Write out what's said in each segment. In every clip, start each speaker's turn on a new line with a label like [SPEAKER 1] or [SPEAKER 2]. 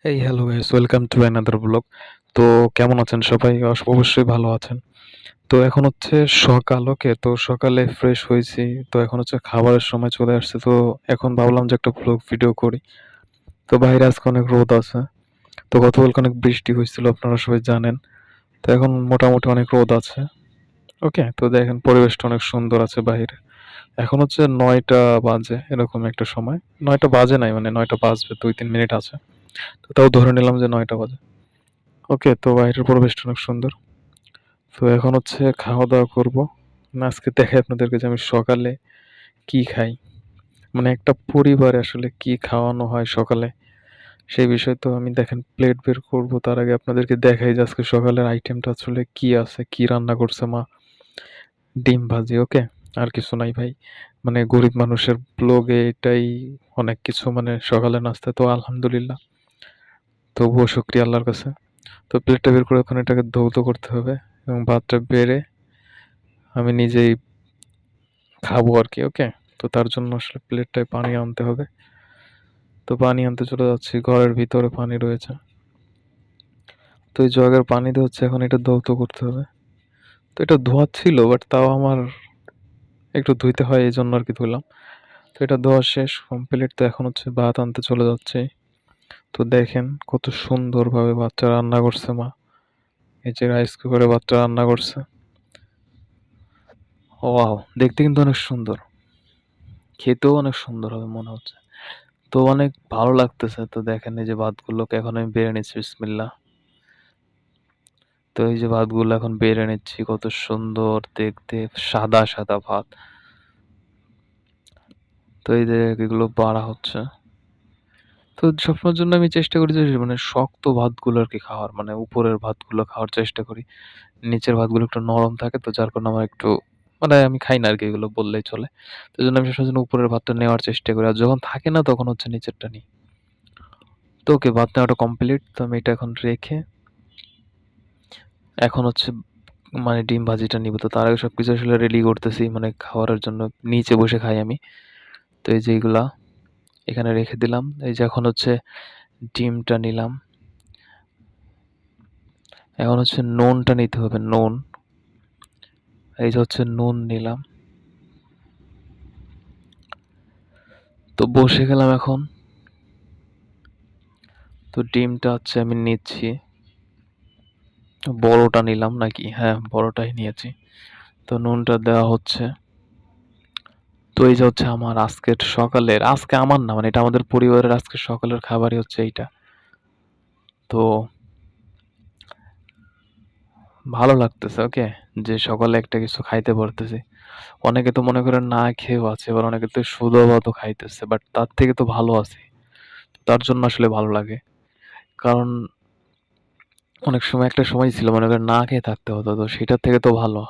[SPEAKER 1] এই hello guys, welcome to another blog. তো কেমন আছেন সবাই? অবশ্যই ভালো আছেন। তো এখন হচ্ছে সকাল, ওকে? তো সকালে ফ্রেশ হয়েছি। তো এখন হচ্ছে খাবারের সময় চলে আসছে। তো এখন ভাবলাম যে একটা ব্লগ ভিডিও করি। তো বাইরে আজকে অনেক রোদ আছে। তো গতকালকে অনেক বৃষ্টি হয়েছিল, আপনারা সবাই জানেন। তো এখন মোটামুটি অনেক রোদ আছে। ওকে, তো দেখেন পরিবেশটা অনেক সুন্দর আছে বাইরে। এখন হচ্ছে ৯টা বাজে, এরকম একটা সময়। ৯টা বাজে নাই, মানে ৯টা বাজবে, ২-৩ মিনিট আছে। তো তাও ধরে নিলাম যে ৯টা বাজে। ওকে, তো বাইরের পরিবেশটা অনেক সুন্দর। তো এখন হচ্ছে খাওয়া-দাওয়া করব। আজকে দেখাই আপনাদেরকে যে আমি সকালে কি খাই। মানে একটা পরিবারে আসলে কি খাওয়ানো হয় সকালে, সেই বিষয়ে তো আমি দেখেন প্লেট বের করব। তার আগে আপনাদেরকে দেখাই যে আজকে সকালের আইটেমটা আসলে কি আছে, কি রান্না করছে মা। ডিম ভাজি, ওকে? আর কিছু নাই ভাই। মানে গরিব মানুষের ব্লগে এটাই অনেক কিছু, মানে সকালের নাস্তা তো আলহামদুলিল্লাহ। তবুও শুকরিয়া আল্লাহর কাছে। তো প্লেটটা বের করে এখন এটাকে ধৌত করতে হবে এবং ভাতটা বেড়ে আমি নিজেই খাবো আরকি, ওকে? তো তার জন্য আসলে প্লেটটায় পানি আনতে হবে। তো পানি আনতে চলে যাচ্ছি। ঘরের ভিতরে পানি রয়েছে। তো এই জগের পানি দিয়ে হচ্ছে এখন এটা ধৌত করতে হবে। তো এটা ধোয়া ছিল, বাট তাও আমার একটু ধুইতে হয়, এজন্য আরকি ধুলাম। তো এটা ধোয়া শেষ কমপ্লিট। তো এখন হচ্ছে ভাত আনতে চলে যাচ্ছি। তো দেখেন কত সুন্দরভাবে ভাতটা রান্না করছে মা। এই যে রাইস কুকারে ভাতটা রান্না করছে। ওয়াও! দেখতে কিন্তু অনেক সুন্দর। খেতেও অনেক সুন্দর হবে মনে হচ্ছে। তো অনেক ভালো লাগতেছে। তো দেখেন এই যে ভাতগুলোকে এখন আমি বেড়ে নিচ্ছি, বিসমিল্লাহ। তো এই যে ভাতগুলো এখন বেড়ে নিচ্ছি, কত সুন্দর দেখতে, সাদা সাদা ভাত। তো এই যে এগুলো বাড়া হচ্ছে। তো সবসময়ের জন্য আমি চেষ্টা করি যে মানে শক্ত ভাতগুলো আর কি খাওয়ার, মানে উপরের ভাতগুলো খাওয়ার চেষ্টা করি। নিচের ভাতগুলো একটু নরম থাকে, তো যার কারণে আমার একটু মানে আমি খাই না আরকি, এগুলো বললেই চলে। তো এজন্য আমি সবসময় জন্য উপরের ভাতটা নেওয়ার চেষ্টা করি। আর যখন থাকে না তখন হচ্ছে নিচেরটা নিই। তো ওকে, ভাত নেওয়াটা কমপ্লিট। তো আমি এটা এখন রেখে এখন হচ্ছে মানে ডিম ভাজিটা নিবো। তো তার আগে সবকিছু আসলে রেডি করতেছি, মানে খাওয়ার জন্য। নিচে বসে খাই আমি। তো এই যে এগুলা এখানে রেখে দিলাম। এই যে এখন হচ্ছে ডিমটা নিলাম। এখন হচ্ছে নুনটা নিতে হবে, নুন। এই যে হচ্ছে নুন নিলাম। তো বসে গেলাম এখন। তো ডিমটা হচ্ছে আমি নিচ্ছি। বড়টা নিলাম নাকি? হ্যাঁ, বড়টাই নিয়েছি। তো নুনটা দেওয়া হচ্ছে। তো এই যে হচ্ছে আমার আজকের সকালের, আজকে আমার না, মানে এটা আমাদের পরিবারের আজকের সকালের খাবারই হচ্ছে এইটা। তো ভালো লাগতেছে, ওকে? যে সকালে একটা কিছু খাইতে পারতেছি। অনেকে তো মনে করেন না খেয়েও আছে, আবার অনেকে তো সুধা ভাতও খাইতেছে। বাট তার থেকে তো ভালো আছি। তার জন্য আসলে ভালো লাগে। কারণ অনেক সময় একটা সময় ছিল মনে করেন না খেয়ে থাকতে হতো। তো সেটার থেকে তো ভালো।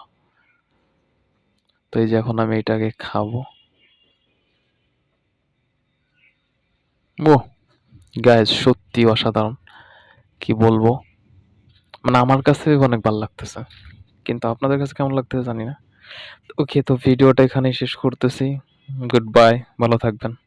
[SPEAKER 1] তো এই যে এখন আমি এটাকে খাবো। ওহ! গাইস, সত্যি অসাধারণ। কি বলবো? মানে আমার কাছে অনেক ভাল লাগতেছে। কিন্তু আপনাদের কাছে কেমন লাগতেছে জানি না। ওকে, তো ভিডিওটা এখানেই শেষ করতেছি। Good bye. ভালো থাকবেন।